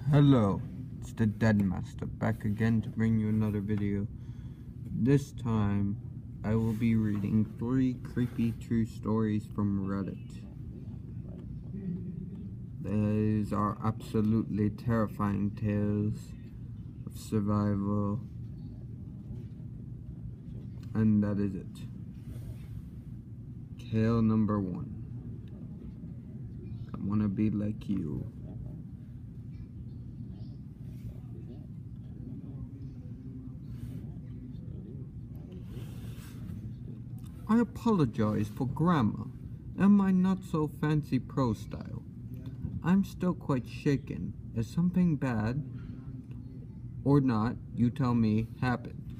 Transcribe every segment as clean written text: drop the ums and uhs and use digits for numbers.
Hello, it's the Dead Master back again to bring you another video. This time, I will be reading 3 creepy true stories from Reddit. These are absolutely terrifying tales of survival, and that is it. Tale number 1. I wanna be like you. I apologize for grammar and my not so fancy prose style. I'm still quite shaken as something bad, or not, you tell me, happened.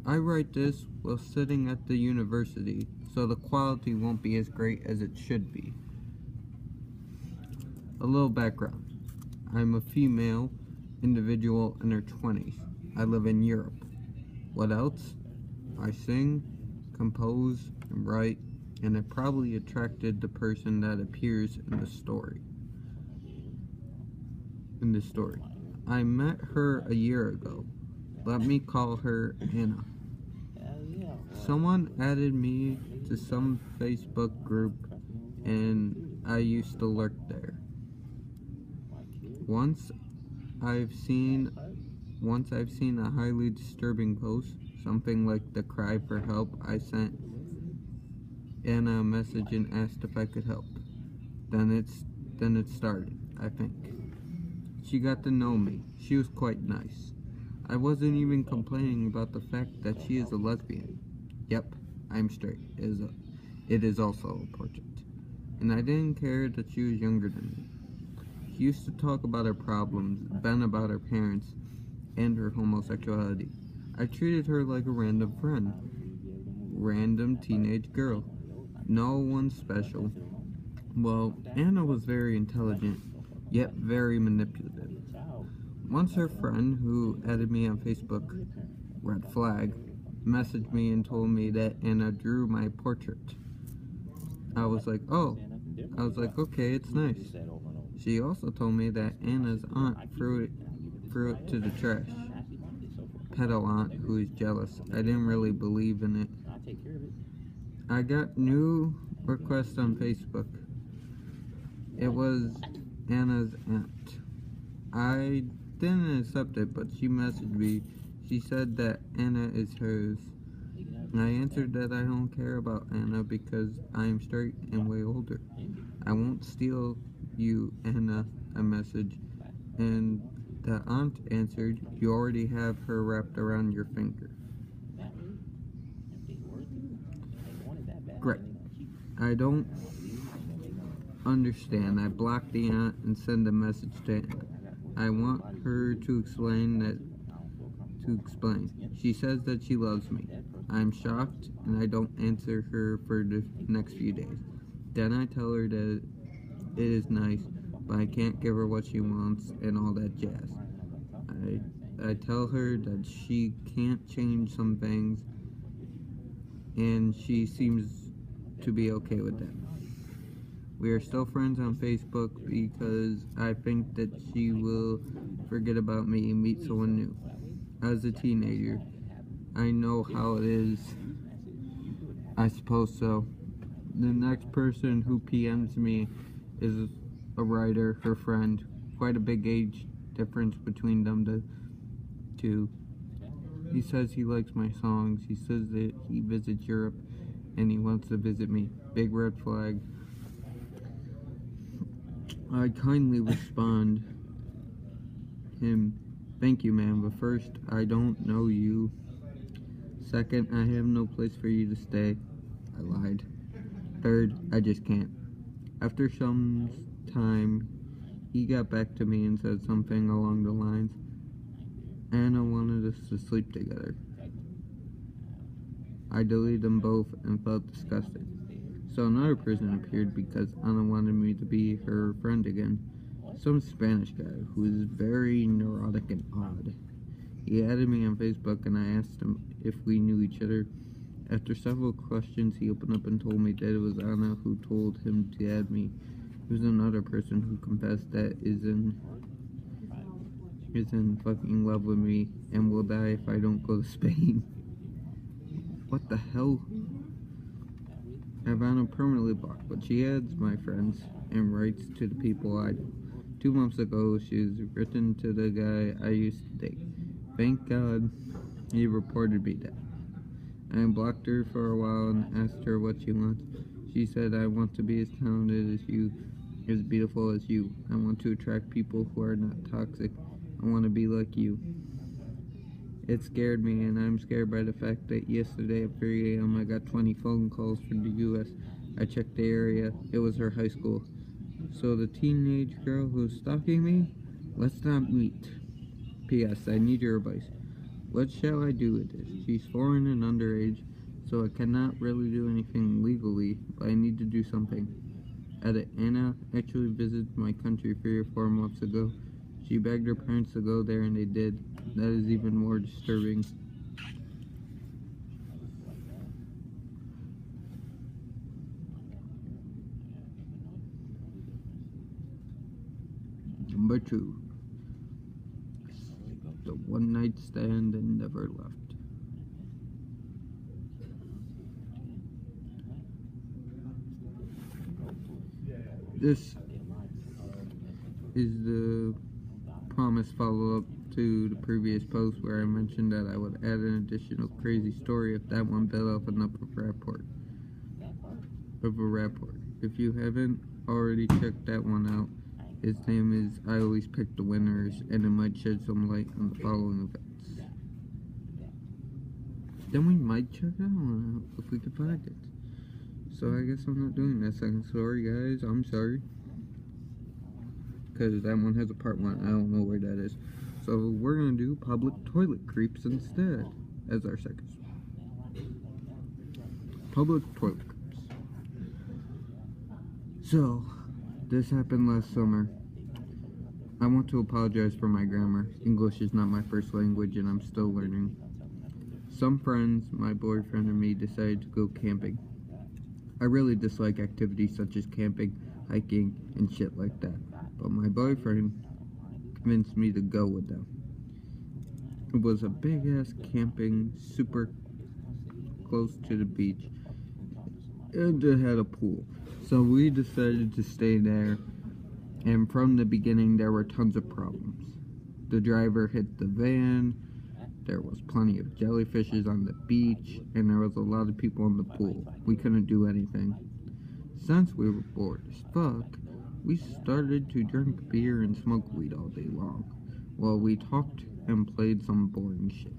I write this while sitting at the university, so the quality won't be as great as it should be. A little background. I'm a female individual in her 20s. I live in Europe. What else? I sing, compose, and write, and it probably attracted the person that appears in the story. I met her a year ago. Let me call her Anna. Someone added me to some Facebook group, and I used to lurk there. Once I've seen a highly disturbing post, something like the cry for help. I sent Anna a message and asked if I could help. Then it started, I think. She got to know me. She was quite nice. I wasn't even complaining about the fact that she is a lesbian. Yep, I'm straight. It is also a portrait. And I didn't care that she was younger than me. She used to talk about her problems, then about her parents, and her homosexuality. I treated her like a random friend. Random teenage girl. No one special. Well, Anna was very intelligent, yet very manipulative. Once her friend, who added me on Facebook, red flag, messaged me and told me that Anna drew my portrait. I was like, okay, it's nice. She also told me that Anna's aunt threw it to the trash. Pedo aunt who is jealous. I didn't really believe in it. I got new requests on Facebook. It was Anna's aunt. I didn't accept it, but she messaged me. She said that Anna is hers. I answered that I don't care about Anna because I am straight and way older. I won't steal you, Anna, a message. And the aunt answered, you already have her wrapped around your finger. Great. I don't understand. I blocked the aunt and send a message to Anna. I want her to explain. She says that she loves me. I'm shocked and I don't answer her for the next few days. Then I tell her that it is nice, but I can't give her what she wants and all that jazz. I tell her that she can't change some things, and she seems to be okay with that. We are still friends on Facebook because I think that she will forget about me and meet someone new. As a teenager, I know how it is. I suppose so. The next person who PMs me is a writer, her friend. Quite a big age difference between them two. He says he likes my songs. He says that he visits Europe and he wants to visit me. Big red flag. I kindly respond him, thank you, man, but first, I don't know you. Second, I have no place for you to stay. I lied. Third, I just can't. After some time, he got back to me and said something along the lines, Anna wanted us to sleep together. I deleted them both and felt disgusted. So another person appeared because Anna wanted me to be her friend again. Some Spanish guy who is very neurotic and odd. He added me on Facebook and I asked him if we knew each other. After several questions, he opened up and told me that it was Anna who told him to add me. There was another person who confessed that is in fucking love with me and will die if I don't go to Spain. What the hell? Ivana permanently blocked, but she adds my friends and writes to the people I know. 2 months ago, she's written to the guy I used to date. Thank God he reported me dead. I blocked her for a while and asked her what she wants. She said, I want to be as talented as you, as beautiful as you. I want to attract people who are not toxic. I want to be like you. It scared me, and I'm scared by the fact that yesterday at 3 a.m. I got 20 phone calls from the U.S. I checked the area. It was her high school. So the teenage girl who's stalking me? Let's not meet. P.S. I need your advice. What shall I do with this? She's foreign and underage, so I cannot really do anything legally, but I need to do something. Edit. Anna actually visited my country 3 or 4 months ago. She begged her parents to go there, and they did. That is even more disturbing. Number 2. The one-night stand and never left. This is the promise follow-up to the previous post where I mentioned that I would add an additional crazy story if that one bit off enough of a rapport. If you haven't already checked that one out, his name is I Always Pick the Winners, and it might shed some light on the following events. Then we might check that one out if we can find it. So I guess I'm not doing that second story, guys. I'm sorry. Because that one has a part 1. I don't know where that is. So we're going to do public toilet creeps instead as our second story. Public toilet creeps. So, this happened last summer. I want to apologize for my grammar. English is not my first language and I'm still learning. Some friends, my boyfriend and me, decided to go camping. I really dislike activities such as camping, hiking, and shit like that. But my boyfriend convinced me to go with them. It was a big-ass camping, super close to the beach, and it had a pool. So we decided to stay there, and from the beginning there were tons of problems. The driver hit the van, there was plenty of jellyfishes on the beach, and there was a lot of people in the pool. We couldn't do anything. Since we were bored as fuck, we started to drink beer and smoke weed all day long, while we talked and played some boring shit.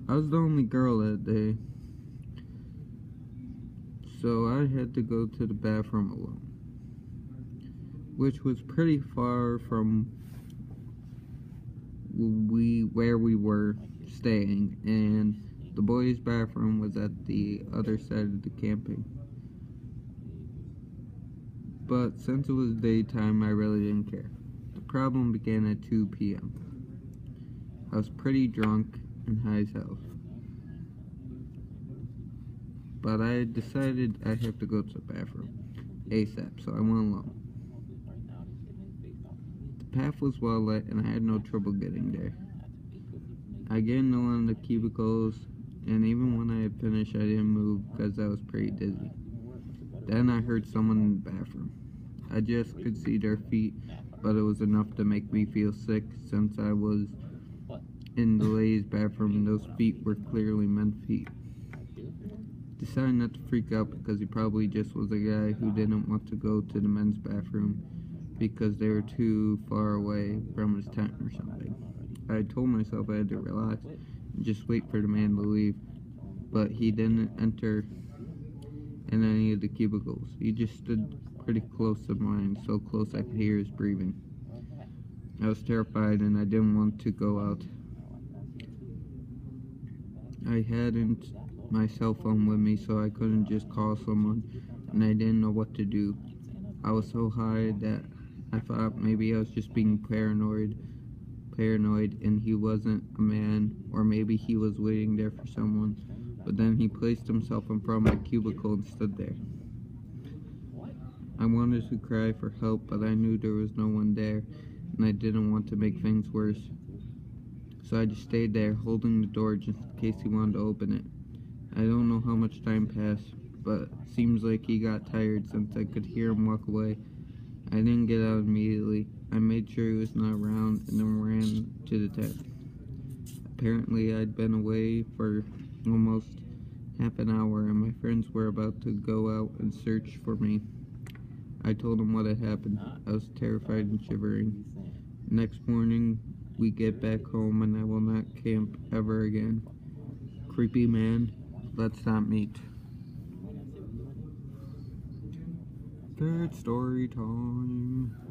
I was the only girl that day, so I had to go to the bathroom alone, which was pretty far from where we were staying, and the boys' bathroom was at the other side of the camping. But since it was daytime, I really didn't care. The problem began at 2 p.m. I was pretty drunk and high as hell. But I decided I have to go to the bathroom ASAP, so I went alone. The path was well lit and I had no trouble getting there. I get into one of the cubicles, and even when I had finished, I didn't move because I was pretty dizzy. Then I heard someone in the bathroom. I just could see their feet, but it was enough to make me feel sick since I was in the ladies' bathroom and those feet were clearly men's feet. Decided not to freak out because he probably just was a guy who didn't want to go to the men's bathroom because they were too far away from his tent or something. I told myself I had to relax and just wait for the man to leave, but he didn't enter in any of the cubicles. He just stood pretty close to mine, so close I could hear his breathing. I was terrified and I didn't want to go out. I hadn't my cell phone with me, so I couldn't just call someone, and I didn't know what to do. I was so high that I thought maybe I was just being paranoid, and he wasn't a man, or maybe he was waiting there for someone. But then he placed himself in front of my cubicle and stood there. I wanted to cry for help, but I knew there was no one there, and I didn't want to make things worse. So I just stayed there, holding the door just in case he wanted to open it. I don't know how much time passed, but it seems like he got tired since I could hear him walk away. I didn't get out immediately. I made sure he was not around and then ran to the tap. Apparently, I'd been away for almost half an hour and my friends were about to go out and search for me. I told them what had happened. I was terrified and shivering. Next morning, we get back home and I will not camp ever again. Creepy man, let's not meet. Third story time.